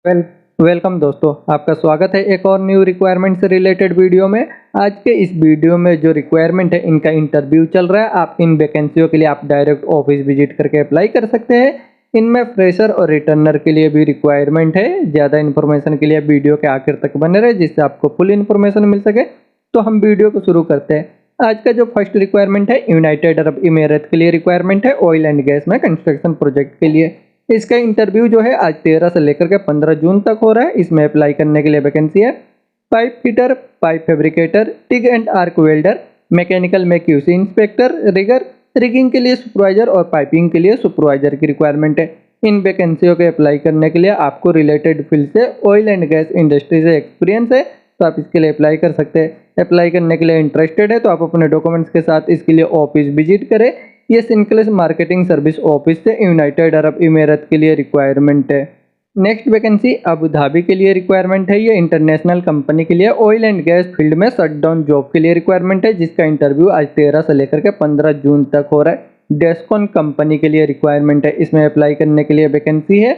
Well welcome दोस्तों, आपका स्वागत है एक और न्यू रिक्वायरमेंट से रिलेटेड वीडियो में। आज के इस वीडियो में जो रिक्वायरमेंट है इनका इंटरव्यू चल रहा है। आप इन वैकेंसियों के लिए आप डायरेक्ट ऑफिस विजिट करके अप्लाई कर सकते हैं। इनमें फ्रेशर और रिटर्नर के लिए भी रिक्वायरमेंट है। ज़्यादा इन्फॉर्मेशन के लिए वीडियो के आखिर तक बने रहे जिससे आपको फुल इन्फॉर्मेशन मिल सके। तो हम वीडियो को शुरू करते हैं। आज का जो फर्स्ट रिक्वायरमेंट है यूनाइटेड अरब इमीरेत के लिए रिक्वायरमेंट है, ऑयल एंड गैस में कंस्ट्रक्शन प्रोजेक्ट के लिए। इसका इंटरव्यू जो है आज 13 से लेकर के 15 जून तक हो रहा है। इसमें अप्लाई करने के लिए वैकेंसी है pipe fitter, pipe fabricator, TIG and arc welder, mechanical में क्यूसी इंस्पेक्टर, रिगर, रिगिंग के लिए सुपरवाइजर और पाइपिंग के लिए सुपरवाइजर की रिक्वायरमेंट है। इन वैकेंसियों के अप्लाई करने के लिए आपको रिलेटेड फील्ड से ऑयल एंड गैस इंडस्ट्री से एक्सपीरियंस है तो आप इसके लिए अप्लाई कर सकते हैं। अप्लाई करने के लिए इंटरेस्टेड है तो आप अपने डॉक्यूमेंट्स के साथ इसके लिए ऑफिस विजिट करें। ये सिंक्लेस मार्केटिंग सर्विस ऑफिस से यूनाइटेड अरब इमीरेत के लिए रिक्वायरमेंट है। नेक्स्ट वैकेंसी अबू धाबी के लिए रिक्वायरमेंट है। ये इंटरनेशनल कंपनी के लिए ऑयल एंड गैस फील्ड में शटडाउन जॉब के लिए रिक्वायरमेंट है, जिसका इंटरव्यू आज 13 से लेकर के 15 जून तक हो रहा है। डेस्कॉन कंपनी के लिए रिक्वायरमेंट है। इसमें अप्लाई करने के लिए वैकेंसी है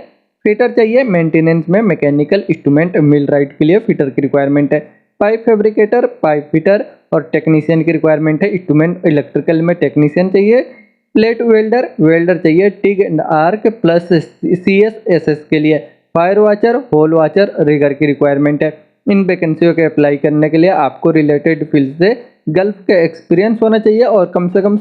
फिटर चाहिए, मेंटेनेंस में मैकेनिकल इंस्ट्रूमेंट मिलराइट के लिए फिटर की रिक्वायरमेंट है। पाइप फैब्रिकेटर, पाइप फिटर और टेक्नीशियन की रिक्वायरमेंट है। इंस्ट्रूमेंट इलेक्ट्रिकल में टेक्नीशियन चाहिए। प्लेट वेल्डर, वेल्डर चाहिए। TIG and arc plus CSSS के लिए fire watcher, hole watcher, rigger की रिक्वायरमेंट है। इन वैकेंसियों के अप्लाई करने के लिए आपको रिलेटेड फील्ड से गल्फ का एक्सपीरियंस होना चाहिए और कम से कम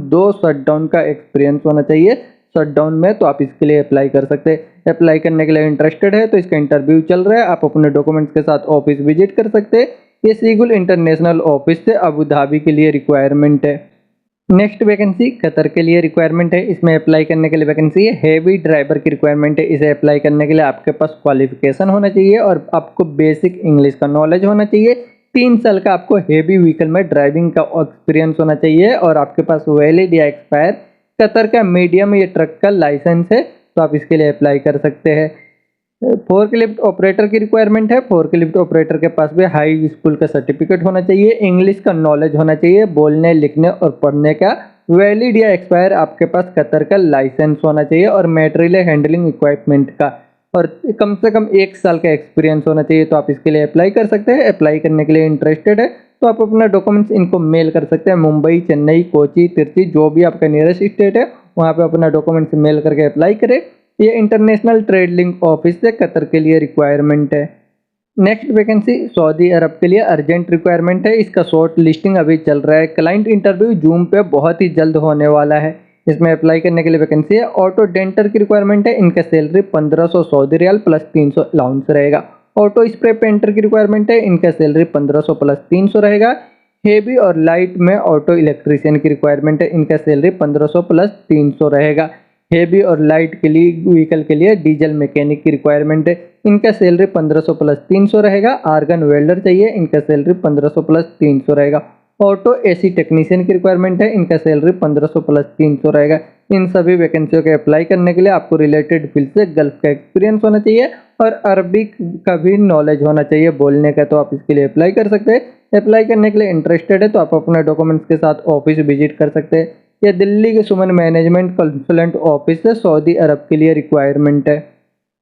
दो शटडाउन का एक्सपीरियंस होना चाहिए शटडाउन में, तो आप इसके लिए अप्लाई कर सकते हैं। अप्लाई करने के लिए इंटरेस्टेड है तो इसका इंटरव्यू चल रहा है। आप अपने डॉक्यूमेंट्स के साथ ऑफिस विजिट कर सकते हैं। ये सीगुल इंटरनेशनल ऑफिस से अबू धाबी के लिए रिक्वायरमेंट है। नेक्स्ट वैकेंसी कतर के लिए रिक्वायरमेंट है। इसमें अप्लाई करने के लिए वैकेंसी है हेवी ड्राइवर की रिक्वायरमेंट है। इसे अप्लाई करने के लिए आपके पास क्वालिफिकेशन होना चाहिए और आपको बेसिक इंग्लिश का नॉलेज होना चाहिए। 3 साल का आपको हेवी व्हीकल में ड्राइविंग का एक्सपीरियंस होना चाहिए और आपके पास वैलिड या एक्सपायर कतर का मीडियम या ट्रक का लाइसेंस है तो आप इसके लिए अप्लाई कर सकते हैं। फोर्कलिफ्ट ऑपरेटर की रिक्वायरमेंट है। फोर्कलिफ्ट ऑपरेटर के पास भी हाई स्कूल का सर्टिफिकेट होना चाहिए, इंग्लिश का नॉलेज होना चाहिए, बोलने लिखने और पढ़ने का वैलिड या एक्सपायर आपके पास कतर का लाइसेंस होना चाहिए और मटेरियल हैंडलिंग इक्विपमेंट का और कम से कम 1 साल का एक्सपीरियंस होना चाहिए तो आप इसके लिए अप्लाई कर सकते हैं। अप्लाई करने के लिए इंटरेस्टेड है तो आप अपना डॉक्यूमेंट्स इनको मेल कर सकते हैं। मुंबई, चेन्नई, कोची, तिरुचि, जो भी आपका नियरेस्ट स्टेट है वहाँ पे अपना डॉक्यूमेंट्स मेल करके अप्लाई करें। ये इंटरनेशनल ट्रेड लिंक ऑफिस से कतर के लिए रिक्वायरमेंट है। नेक्स्ट वैकेंसी सऊदी अरब के लिए अर्जेंट रिक्वायरमेंट है। इसका शॉर्ट लिस्टिंग अभी चल रहा है। क्लाइंट इंटरव्यू जूम पे बहुत ही जल्द होने वाला है। इसमें अप्लाई करने के लिए वैकेंसी है। ऑटो डेंटर की रिक्वायरमेंट है। इनका salary 1500 Saudi riyal plus 300 allowance रहेगा। ऑटो स्प्रे पेंटर की रिक्वायरमेंट है। इनका सैलरी 1500 प्लस 300 रहेगा। हेवी और लाइट में ऑटो इलेक्ट्रीशियन की रिक्वायरमेंट है। इनका सैलरी 1500 प्लस 300 रहेगा। हेवी और लाइट के लिए व्हीकल के लिए डीजल मैकेनिक की रिक्वायरमेंट है। इनका सैलरी 1500 प्लस 300 रहेगा। आर्गन वेल्डर चाहिए। इनका सैलरी 1500 प्लस 300 रहेगा। ऑटो एसी टेक्नीशियन की रिक्वायरमेंट है। इनका सैलरी 1500 प्लस 300 रहेगा। इन सभी वैकेंसियों के अप्लाई करने के लिए आपको रिलेटेड फील्ड से गल्फ का एक्सपीरियंस होना चाहिए और अरबिक का भी नॉलेज होना चाहिए बोलने का, तो आप इसके लिए अप्लाई कर सकते हैं। अप्लाई करने के लिए इंटरेस्टेड है तो आप अपने डॉक्यूमेंट्स के साथ ऑफिस विजिट कर सकते हैं। यह दिल्ली के सुमन मैनेजमेंट कंसल्टेंट ऑफिस से सऊदी अरब के लिए रिक्वायरमेंट है।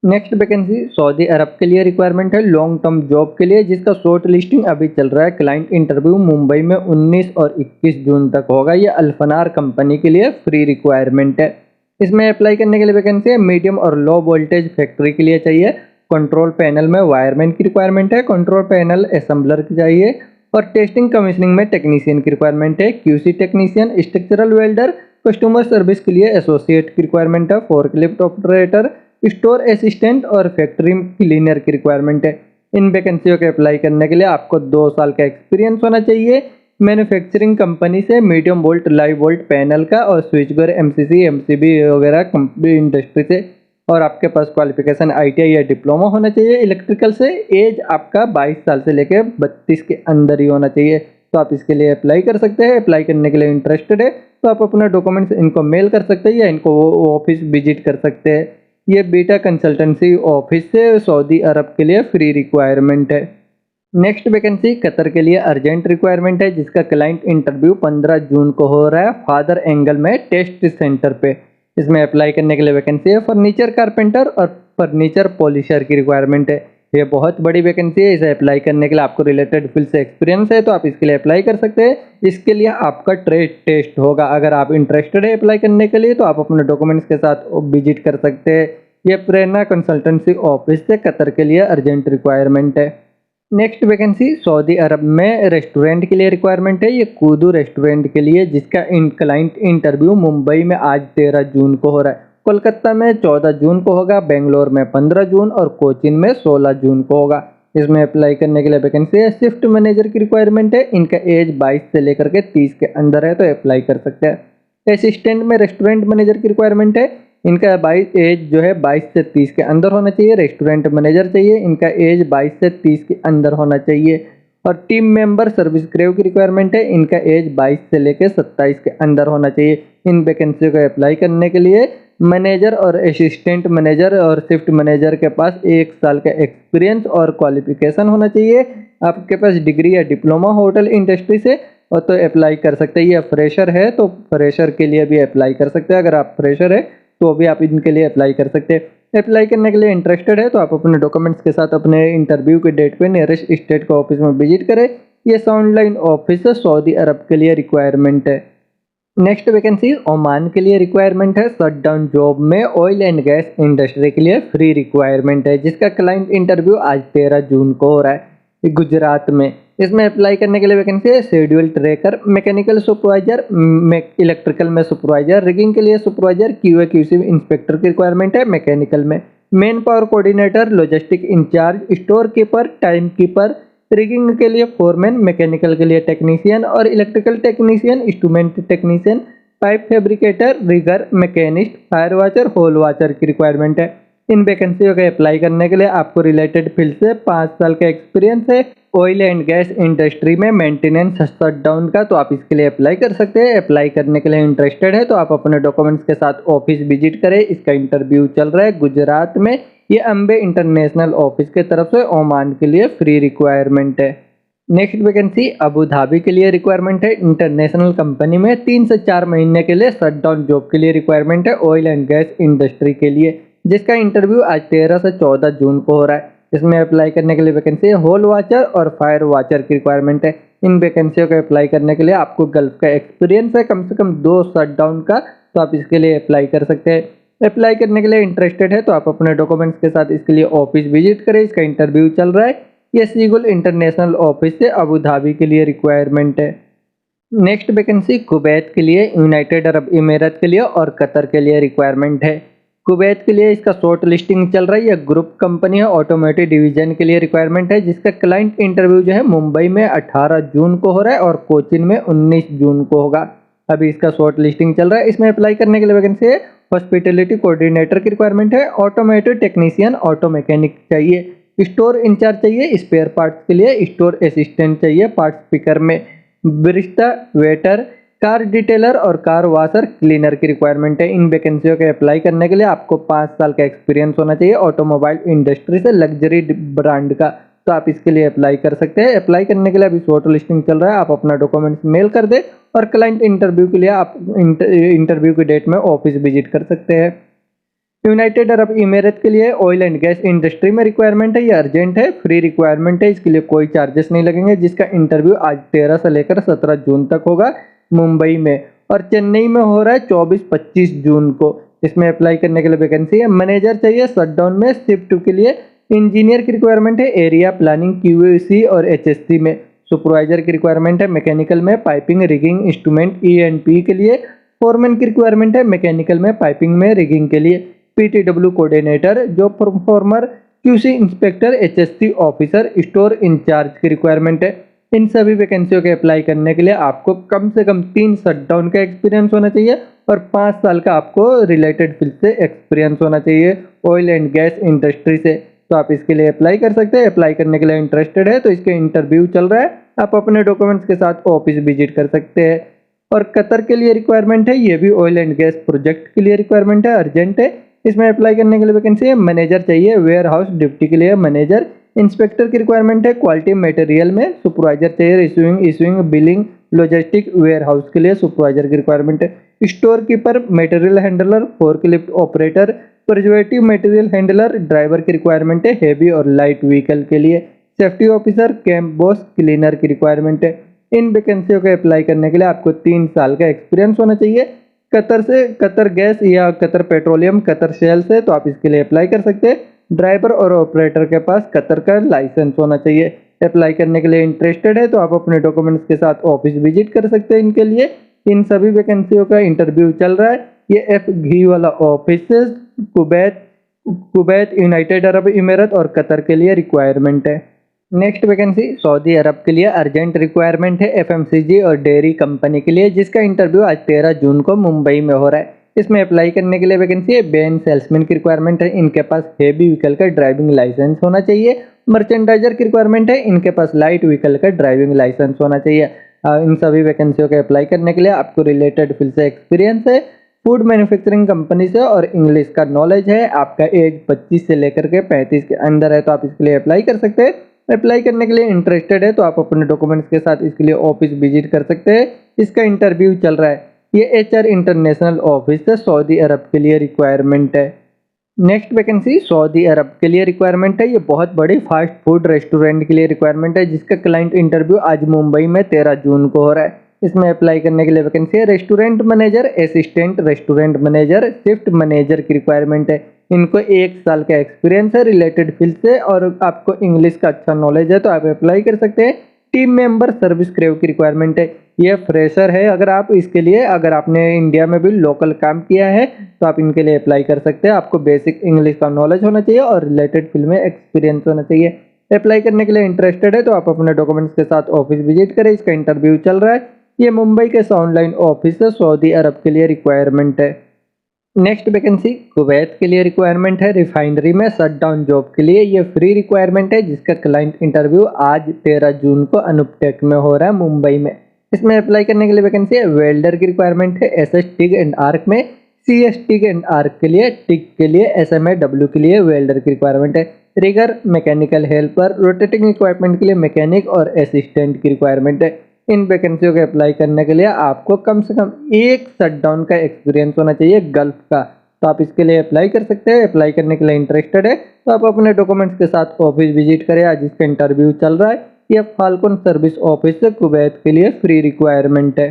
नेक्स्ट वैकेंसी सऊदी अरब के लिए रिक्वायरमेंट है लॉन्ग टर्म जॉब के लिए, जिसका शॉर्ट लिस्टिंग अभी चल रहा है। क्लाइंट इंटरव्यू मुंबई में 19 और 21 जून तक होगा। ये अल्फनार कंपनी के लिए फ्री रिक्वायरमेंट है। इसमें अप्लाई करने के लिए वैकेंसी है मीडियम और लो वोल्टेज फैक्ट्री के लिए चाहिए। कंट्रोल पैनल में वायरमैन की रिक्वायरमेंट है। कंट्रोल पैनल असेंबलर की चाहिए और टेस्टिंग कमीशनिंग में टेक्नीशियन की रिक्वायरमेंट है। QC technician, structural welder, customer service के लिए एसोसिएट की रिक्वायरमेंट है। फोर्कलिफ्ट ऑपरेटर, स्टोर असिस्टेंट और फैक्ट्री क्लीनर की रिक्वायरमेंट है। इन वैकेंसियों के अप्लाई करने के लिए आपको 2 साल का एक्सपीरियंस होना चाहिए मैन्युफैक्चरिंग कंपनी से medium volt live volt panel का और स्विच गेयर, MCC, MCB वगैरह कंपनी इंडस्ट्री से और आपके पास क्वालिफिकेशन ITI या डिप्लोमा होना चाहिए इलेक्ट्रिकल से। एज आपका 22 साल से लेकर 32 के अंदर ही होना चाहिए तो आप इसके लिए अप्लाई कर सकते हैं। अप्लाई करने के लिए इंटरेस्टेड है तो आप अपना डॉक्यूमेंट्स इनको मेल कर सकते हैं या इनको ऑफिस विजिट कर सकते हैं। ये बीटा कंसल्टेंसी ऑफिस से सऊदी अरब के लिए फ्री रिक्वायरमेंट है। नेक्स्ट वैकेंसी कतर के लिए अर्जेंट रिक्वायरमेंट है, जिसका क्लाइंट इंटरव्यू 15 जून को हो रहा है फादर एंगल में टेस्ट सेंटर पे। इसमें अप्लाई करने के लिए वैकेंसी है फर्नीचर कारपेंटर और फर्नीचर पॉलिशर की रिक्वायरमेंट है। ये बहुत बड़ी वैकेंसी है। इसे अप्लाई करने के लिए आपको रिलेटेड फील्ड से एक्सपीरियंस है तो आप इसके लिए अप्लाई कर सकते हैं। इसके लिए आपका ट्रेड टेस्ट होगा। अगर आप इंटरेस्टेड है अप्लाई करने के लिए तो आप अपने डॉक्यूमेंट्स के साथ विजिट कर सकते हैं। ये प्रेरणा कंसल्टेंसी ऑफिस से कतर के लिए अर्जेंट रिक्वायरमेंट है। नेक्स्ट वैकेंसी सऊदी अरब में रेस्टोरेंट के लिए रिक्वायरमेंट है। ये कूदू रेस्टोरेंट के लिए, जिसका क्लाइंट इंटरव्यू मुंबई में आज 13 जून को हो रहा है, कोलकाता में 14 जून को होगा, बेंगलोर में 15 जून और कोचीन में 16 जून को होगा। इसमें अप्लाई करने के लिए वैकेंसी है। शिफ्ट मैनेजर की रिक्वायरमेंट है। इनका एज 22 से लेकर के 30 के अंदर है तो अप्लाई कर सकते हैं। असिस्टेंट में रेस्टोरेंट मैनेजर की रिक्वायरमेंट है। इनका 22 एज जो है 22 से 30 के अंदर होना चाहिए। रेस्टोरेंट मैनेजर चाहिए, इनका एज 22 से 30 के अंदर होना चाहिए। और टीम मेंबर सर्विस क्रेव की रिक्वायरमेंट है। इनका एज 22 से लेकर 27 के अंदर होना चाहिए। इन वैकेंसी को अप्लाई करने के लिए मैनेजर और असिस्टेंट मैनेजर और शिफ्ट मैनेजर के पास 1 साल का एक्सपीरियंस और क्वालिफिकेशन होना चाहिए। आपके पास डिग्री या डिप्लोमा होटल इंडस्ट्री से और तो अप्लाई कर सकते हैं। या फ्रेशर है तो फ्रेशर के लिए भी अप्लाई कर सकते हैं। अगर आप फ्रेशर है तो भी आप इनके लिए अप्लाई कर सकते हैं। अप्लाई करने के लिए इंटरेस्टेड है तो आप अपने डॉक्यूमेंट्स के साथ अपने इंटरव्यू के डेट पे नियरेस्ट स्टेट का ऑफिस में विजिट करें। ये साउंड लाइन ऑफिस सऊदी अरब के लिए रिक्वायरमेंट है। नेक्स्ट वैकेंसी ओमान के लिए रिक्वायरमेंट है। शटडाउन जॉब में ऑयल एंड गैस इंडस्ट्री के लिए फ्री रिक्वायरमेंट है, जिसका क्लाइंट इंटरव्यू आज 13 जून को हो रहा है गुजरात में। इसमें अप्लाई करने के लिए वैकेंसी है। Schedule tracker, mechanical supervisor, electrical में सुपरवाइजर, रिगिंग के लिए सुपरवाइजर, क्यूए क्यूसी इंस्पेक्टर की रिक्वायरमेंट है। मैकेनिकल में man power coordinator, logistic incharge, store keeper, time keeper, rigging के लिए फोरमैन, मैकेनिकल के लिए टेक्नीशियन और electrical technician, instrument technician, pipe fabricator, rigger, machinist, fire watcher, hole watcher की requirement है। इन वैकेंसियों के अप्लाई करने के लिए आपको रिलेटेड फील्ड से 5 साल का एक्सपीरियंस है। ऑयल एंड गैस इंडस्ट्री में मेंटेनेंस शटडाउन का, तो आप इसके लिए अप्लाई कर सकते हैं। अप्लाई करने के लिए इंटरेस्टेड है तो आप अपने डॉक्यूमेंट्स के साथ ऑफिस विजिट करें। इसका इंटरव्यू चल रहा है गुजरात में। ये अम्बे इंटरनेशनल ऑफिस के तरफ से ओमान के लिए फ्री रिक्वायरमेंट है। नेक्स्ट वैकेंसी अबू धाबी के लिए रिक्वायरमेंट है। इंटरनेशनल कंपनी में 3 से 4 महीने के लिए शटडाउन जॉब के लिए रिक्वायरमेंट है ऑयल एंड गैस इंडस्ट्री के लिए, जिसका इंटरव्यू आज 13 से 14 जून को हो रहा है। इसमें अप्लाई करने के लिए वैकेंसी है। होल वॉचर और फायर वॉचर की रिक्वायरमेंट है। इन वैकेंसियों को अप्लाई करने के लिए आपको गल्फ का एक्सपीरियंस है कम से कम 2 शटडाउन का, तो आप इसके लिए अप्लाई कर सकते हैं। अप्लाई करने के लिए इंटरेस्टेड है तो आप अपने डॉक्यूमेंट्स के साथ इसके लिए ऑफिस विजिट करें। इसका इंटरव्यू चल रहा है। ये सीगुल इंटरनेशनल ऑफिस से अबू धाबी के लिए रिक्वायरमेंट है। नेक्स्ट वैकेंसी कुवैत के लिए, यूनाइटेड अरब इमीरात के लिए और कतर के लिए रिक्वायरमेंट है। कुवैत के लिए इसका शॉर्ट लिस्टिंग चल रही है। ग्रुप कंपनी है, ऑटोमोटिव डिवीजन के लिए रिक्वायरमेंट है, जिसका क्लाइंट इंटरव्यू जो है मुंबई में 18 जून को हो रहा है और कोचीन में 19 जून को होगा। अभी इसका शॉर्ट लिस्टिंग चल रहा है। इसमें अप्लाई करने के लिए वैकेंसी है। हॉस्पिटैलिटी कोऑर्डिनेटर की रिक्वायरमेंट है। ऑटोमेटिव टेक्नीशियन, ऑटो मैकेनिक चाहिए। स्टोर इंचार्ज चाहिए। स्पेयर पार्ट्स के लिए स्टोर असिस्टेंट चाहिए पार्ट्स पिकर में। बरिस्टा, वेटर, कार डिटेलर और कार वॉशर क्लीनर की रिक्वायरमेंट है। इन वैकेंसियों के अप्लाई करने के लिए आपको 5 साल का एक्सपीरियंस होना चाहिए ऑटोमोबाइल इंडस्ट्री से, लग्जरी ब्रांड का, तो आप इसके लिए अप्लाई कर सकते हैं। अप्लाई करने के लिए अभी शॉर्ट लिस्टिंग चल रहा है। आप अपना डॉक्यूमेंट्स मेल कर दे और क्लाइंट इंटरव्यू के लिए आप इंटरव्यू की डेट में ऑफिस विजिट कर सकते हैं। यूनाइटेड अरब इमीरात के लिए ऑयल एंड गैस इंडस्ट्री में रिक्वायरमेंट है। ये अर्जेंट है, फ्री रिक्वायरमेंट है। इसके लिए कोई चार्जेस नहीं लगेंगे। जिसका इंटरव्यू आज 13 से लेकर 17 जून तक होगा मुंबई में, और चेन्नई में हो रहा है 24-25 जून को। इसमें अप्लाई करने के लिए वैकेंसी है। मैनेजर चाहिए शटडाउन में। शिफ्ट के लिए इंजीनियर की रिक्वायरमेंट है। एरिया प्लानिंग, क्यूसी और एचएससी में। सुपरवाइजर की रिक्वायरमेंट है। मैकेनिकल में पाइपिंग, रिगिंग, इंस्ट्रूमेंट, ईएनपी के लिए। फोरमैन की रिक्वायरमेंट है। मैकेनिकल में पाइपिंग में, रिगिंग के लिए। PTW coordinator, job performer, QC inspector, HSC officer, store incharge की रिक्वायरमेंट है। इन सभी वैकेंसियों के अप्लाई करने के लिए आपको कम से कम 3 शटडाउन का एक्सपीरियंस होना चाहिए और 5 साल का आपको रिलेटेड फील्ड से एक्सपीरियंस होना चाहिए ऑयल एंड गैस इंडस्ट्री से, तो आप इसके लिए अप्लाई कर सकते हैं। अप्लाई करने के लिए इंटरेस्टेड है तो इसके इंटरव्यू चल रहा है। आप अपने डॉक्यूमेंट्स के साथ ऑफिस विजिट कर सकते हैं। और कतर के लिए रिक्वायरमेंट है। ये भी ऑयल एंड गैस प्रोजेक्ट के लिए रिक्वायरमेंट है, अर्जेंट है। इसमें अप्लाई करने के लिए वैकेंसी है। मैनेजर चाहिए। वेयर हाउस ड्यूटी के लिए मैनेजर। इंस्पेक्टर की रिक्वायरमेंट है क्वालिटी मटेरियल में। सुपरवाइजर चाहिए। Issuing, billing, logistic, warehouse के लिए सुपरवाइजर की रिक्वायरमेंट है। Store keeper, material handler, forklift operator, preservative material handler driver की रिक्वायरमेंट है, हेवी और लाइट व्हीकल के लिए। Safety officer, camp boss, cleaner की रिक्वायरमेंट है। इन वैकेंसियों को अप्लाई करने के लिए आपको 3 साल का एक्सपीरियंस होना चाहिए। कतर गैस या कतर पेट्रोलियम, कतर शेल से, तो आप इसके लिए अप्लाई कर सकते हैं। ड्राइवर और ऑपरेटर के पास कतर का लाइसेंस होना चाहिए। अप्लाई करने के लिए इंटरेस्टेड है तो आप अपने डॉक्यूमेंट्स के साथ ऑफिस विजिट कर सकते हैं इनके लिए। इन सभी वैकेंसियों का इंटरव्यू चल रहा है। ये एफ घी वाला office Kuwait Kuwait United Arab Emirates और कतर के लिए रिक्वायरमेंट है। नेक्स्ट वैकेंसी सऊदी अरब के लिए अर्जेंट रिक्वायरमेंट है, एफएमसीजी और डेयरी कंपनी के लिए, जिसका इंटरव्यू आज 13 जून को मुंबई में हो रहा है। इसमें अप्लाई करने के लिए वैकेंसी है। बेन सेल्समैन की रिक्वायरमेंट है, इनके पास हेवी व्हीकल का ड्राइविंग लाइसेंस होना चाहिए। मर्चेंडाइजर की रिक्वायरमेंट है, इनके पास लाइट व्हीकल का ड्राइविंग लाइसेंस होना चाहिए। इन सभी वैकेंसियों के अप्लाई करने के लिए आपको रिलेटेड फील्ड से एक्सपीरियंस है, फूड मैन्युफैक्चरिंग कंपनी से, और इंग्लिश का नॉलेज है। आपका एज 25 से लेकर के 35 के अंदर है तो आप इसके लिए अप्लाई कर सकते हैं। अप्लाई करने के लिए इंटरेस्टेड है तो आप अपने डॉक्यूमेंट्स के साथ इसके लिए ऑफिस विजिट कर सकते हैं। इसका इंटरव्यू चल रहा है। ये एचआर इंटरनेशनल ऑफिस है, सऊदी अरब के लिए रिक्वायरमेंट है। नेक्स्ट वैकेंसी सऊदी अरब के लिए रिक्वायरमेंट है। ये बहुत बड़ी फास्ट फूड रेस्टोरेंट के लिए रिक्वायरमेंट है, जिसका क्लाइंट इंटरव्यू आज मुंबई में 13 जून को हो रहा है। इसमें अप्लाई करने के लिए वैकेंसी है। Restaurant manager, assistant restaurant manager, shift manager की रिक्वायरमेंट है। इनको 1 साल का एक्सपीरियंस है रिलेटेड फील्ड से, और आपको इंग्लिश का अच्छा नॉलेज है तो आप अप्लाई कर सकते हैं। टीम मेंबर सर्विस क्रेव की रिक्वायरमेंट है। ये फ्रेशर है, अगर आप इसके लिए, अगर आपने इंडिया में भी लोकल काम किया है तो आप इनके लिए अप्लाई कर सकते हैं। आपको बेसिक इंग्लिश का नॉलेज होना चाहिए और रिलेटेड फील्ड में एक्सपीरियंस होना चाहिए। अप्लाई करने के लिए इंटरेस्टेड है तो आप अपने डॉक्यूमेंट्स के साथ ऑफिस विजिट करें। इसका इंटरव्यू चल रहा है। ये मुंबई के साउंडलाइन ऑफिस है, सऊदी अरब के लिए रिक्वायरमेंट है। नेक्स्ट वैकेंसी कुवैत के लिए रिक्वायरमेंट है, रिफाइनरी में शटडाउन जॉब के लिए। ये फ्री रिक्वायरमेंट है, जिसका क्लाइंट इंटरव्यू आज 13 जून को अनुपटेक में हो रहा है मुंबई में। इसमें अप्लाई करने के लिए वैकेंसी है। वेल्डर की रिक्वायरमेंट है, एसएस टिग एंड आर्क में। सीएस टिग एंड आर्क के लिए, टिग के लिए, एसएमए डब्ल्यू के लिए वेल्डर की रिक्वायरमेंट है। Rigger mechanical helper, rotating equipment के लिए मैकेनिक और असिस्टेंट की रिक्वायरमेंट है। इन वैकेंसियों के अप्लाई करने के लिए आपको कम से कम एक शटडाउन का एक्सपीरियंस होना चाहिए गल्फ का, तो आप इसके लिए अप्लाई कर सकते हैं। अप्लाई करने के लिए इंटरेस्टेड है तो आप अपने डॉक्यूमेंट्स के साथ ऑफिस विजिट करें। आज इसका इंटरव्यू चल रहा है। यह फाल्कन सर्विस ऑफिस से कुवैत के लिए फ्री रिक्वायरमेंट है।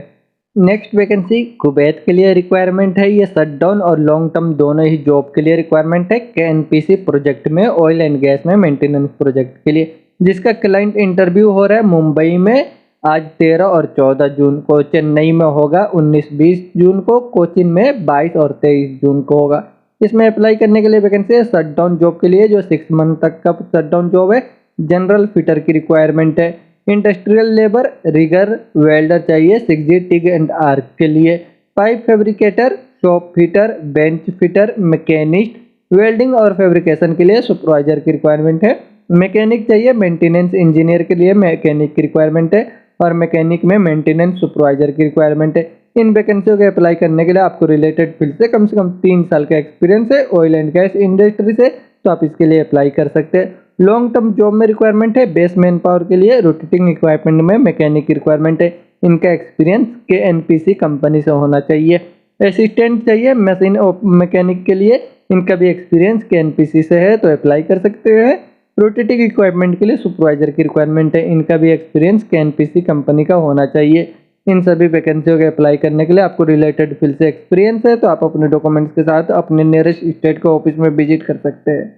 नेक्स्ट वैकेंसी कुवैत के लिए रिक्वायरमेंट है। ये शटडाउन और लॉन्ग टर्म दोनों ही जॉब के लिए रिक्वायरमेंट है। केएनपीसी प्रोजेक्ट में, ऑयल एंड गैस में मेंटेनेंस प्रोजेक्ट के लिए, जिसका क्लाइंट इंटरव्यू हो रहा है मुंबई में आज 13 और 14 जून को। चेन्नई में होगा 19-20 जून को, कोचिन में 22 और 23 जून को होगा। इसमें अप्लाई करने के लिए वैकेंसी है शटडाउन जॉब के लिए, जो 6 मंथ तक का शटडाउन जॉब है। जनरल फिटर की रिक्वायरमेंट है। इंडस्ट्रियल लेबर, रिगर, वेल्डर चाहिए 6G टिग एंड आर्क के लिए। Pipe fabricator, shop fitter, bench fitter, machinist, welding और फैब्रिकेशन के लिए सुपरवाइजर की रिक्वायरमेंट है। मैकेनिक चाहिए, मेंटेनेंस इंजीनियर के लिए मैकेनिक की रिक्वायरमेंट है, और मैकेनिक में मेंटेनेंस सुपरवाइजर की रिक्वायरमेंट है। इन वैकेंसियों के अप्लाई करने के लिए आपको रिलेटेड फील्ड से कम 3 साल का एक्सपीरियंस है, ऑयल एंड गैस इंडस्ट्री से, तो आप इसके लिए अप्लाई कर सकते हैं। लॉन्ग टर्म जॉब में रिक्वायरमेंट है। बेस मैन पावर के लिए, रोटेटिंग इक्विपमेंट में मैकेनिक की रिक्वायरमेंट है। इनका एक्सपीरियंस केएनपीसी कंपनी से होना चाहिए। असिस्टेंट चाहिए मशीन मैकेनिक के लिए, इनका भी एक्सपीरियंस केएनपीसी से है तो अप्लाई कर सकते हैं। रोटेटिंग इक्विपमेंट के लिए सुपरवाइजर की रिक्वायरमेंट है, इनका भी एक्सपीरियंस केएनपीसी कंपनी का होना चाहिए। इन सभी वैकेंसियों के अप्लाई करने के लिए आपको रिलेटेड फील्ड से एक्सपीरियंस है तो आप अपने डॉक्यूमेंट्स के साथ अपने नियरेस्ट स्टेट के ऑफिस में विजिट कर सकते हैं।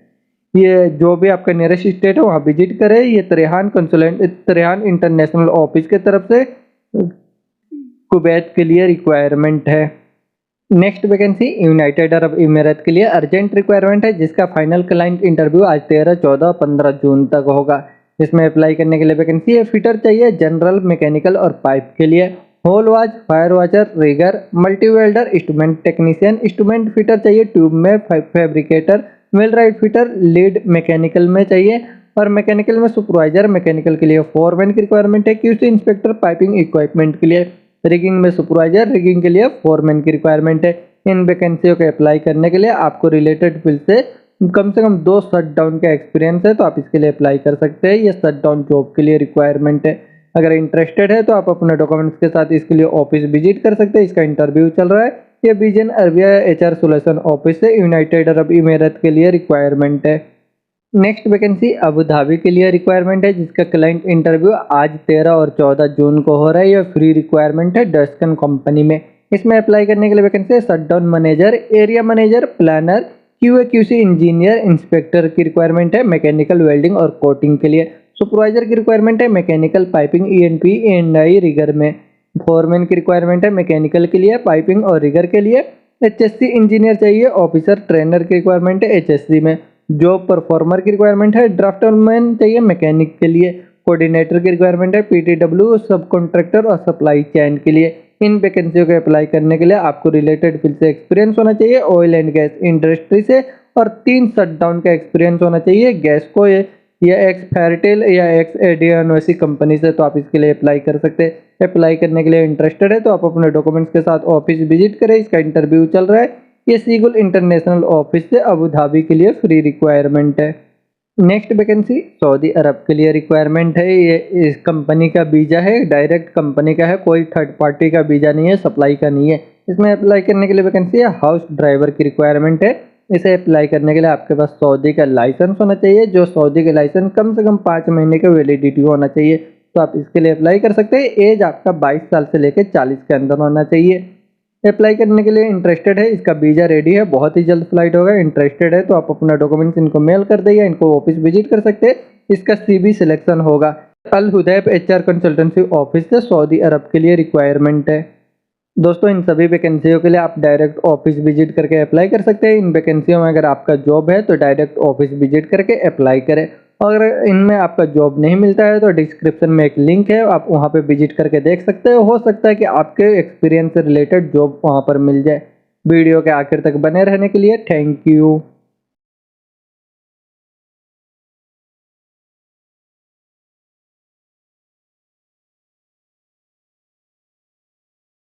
ये जो भी आपका नियरेस्ट स्टेट है वहाँ विजिट करें। ये त्रेहान इंटरनेशनल ऑफिस के तरफ से कुवैत के लिए रिक्वायरमेंट है। नेक्स्ट वैकेंसी यूनाइटेड अरब इमारात के लिए अर्जेंट रिक्वायरमेंट है, जिसका फाइनल क्लाइंट इंटरव्यू आज 13, 14, 15 जून तक होगा। इसमें अप्लाई करने के लिए वैकेंसी है। फिटर चाहिए जनरल, मैकेनिकल और पाइप के लिए। Hole watch, fire watcher, rigger, multi welder, instrument technician, instrument fitter चाहिए ट्यूब में, fabricator, millwright fitter, lead mechanical में चाहिए, और मैकेनिकल में सुपरवाइजर, मैकेनिकल के लिए फोरमैन की रिक्वायरमेंट है। क्यूसी इंस्पेक्टर पाइपिंग इक्विपमेंट के लिए, रिगिंग में सुपरवाइजर, रिगिंग के लिए फोरमैन की रिक्वायरमेंट है। इन वैकेंसियों के अप्लाई करने के लिए आपको रिलेटेड फील्ड से कम 2 शटडाउन का एक्सपीरियंस है तो आप इसके लिए अप्लाई कर सकते हैं। ये शटडाउन जॉब के लिए रिक्वायरमेंट है। अगर इंटरेस्टेड है तो आप अपने डॉक्यूमेंट्स के साथ इसके लिए ऑफिस विजिट कर सकते हैं। इसका इंटरव्यू चल रहा है। ये vision Arabia HR solution office से यूनाइटेड अरब इमारात के लिए रिक्वायरमेंट है। नेक्स्ट वैकेंसी अबू धाबी के लिए रिक्वायरमेंट है, जिसका क्लाइंट इंटरव्यू आज 13 और 14 जून को हो रहा है। यह फ्री रिक्वायरमेंट है डस्कन कंपनी में। इसमें अप्लाई करने के लिए वैकेंसी है shutdown manager, area manager, planner, QA/QC engineer, inspector की रिक्वायरमेंट है मैकेनिकल वेल्डिंग और कोटिंग के लिए। सुपरवाइजर की रिक्वायरमेंट है mechanical piping ENP E&I rigger में। फोरमैन की रिक्वायरमेंट है मैकेनिकल के लिए, पाइपिंग और रिगर के लिए। HSC इंजीनियर चाहिए। ऑफिसर ट्रेनर की रिक्वायरमेंट है HSC में। जॉब परफॉर्मर की रिक्वायरमेंट है। ड्राफ्टमैन चाहिए मैकेनिक के लिए। कोऑर्डिनेटर की रिक्वायरमेंट है PTW सब कॉन्ट्रैक्टर और सप्लाई चेन के लिए। इन वैकेंसियों को अप्लाई करने के लिए आपको रिलेटेड फील्ड से एक्सपीरियंस होना चाहिए ऑयल एंड गैस इंडस्ट्री से, और 3 शटडाउन का एक्सपीरियंस होना चाहिए गैसको या एक्स फेयरटेल या एक्स एडियानोसी कंपनी से। तो आप इसके लिए अप्लाई कर सकते हैं। अप्लाई करने के लिए इंटरेस्टेड है तो आप अपने डॉक्यूमेंट्स के साथ ऑफिस विजिट करें। इसका इंटरव्यू चल रहा है। ये सीगुल इंटरनेशनल ऑफिस से अबू धाबी के लिए फ्री रिक्वायरमेंट है। नेक्स्ट वैकेंसी सऊदी अरब के लिए रिक्वायरमेंट है। ये इस कंपनी का वीज़ा है, डायरेक्ट कंपनी का है, कोई थर्ड पार्टी का वीज़ा नहीं है, सप्लाई का नहीं है। इसमें अप्लाई करने के लिए वैकेंसी है हाउस ड्राइवर की रिक्वायरमेंट है। इसे अप्लाई करने के लिए आपके पास सऊदी का लाइसेंस होना चाहिए, जो सऊदी का लाइसेंस कम से कम 5 महीने का वैलिडिटी होना चाहिए। तो आप इसके लिए अप्लाई कर सकते हैं। एज आपका 22 साल से लेकर 40 के अंदर होना चाहिए। अप्लाई करने के लिए इंटरेस्टेड है, इसका वीज़ा रेडी है, बहुत ही जल्द फ्लाइट होगा। इंटरेस्टेड है तो आप अपना डॉक्यूमेंट्स इनको मेल कर दें या इनको ऑफिस विजिट कर सकते हैं। इसका CV सिलेक्शन होगा। अल हुदैब HR कंसल्टेंसी ऑफिस से सऊदी अरब के लिए रिक्वायरमेंट है। दोस्तों इन सभी वैकेंसियों के लिए आप डायरेक्ट ऑफिस विजिट करके अप्लाई कर सकते हैं। इन वैकेंसियों में अगर आपका जॉब है तो डायरेक्ट ऑफिस विजिट करके अप्लाई करें। अगर इनमें आपका जॉब नहीं मिलता है तो डिस्क्रिप्शन में एक लिंक है, आप वहां पे विजिट करके देख सकते हो सकता है कि आपके एक्सपीरियंस से रिलेटेड जॉब वहां पर मिल जाए। वीडियो के आखिर तक बने रहने के लिए थैंक यू।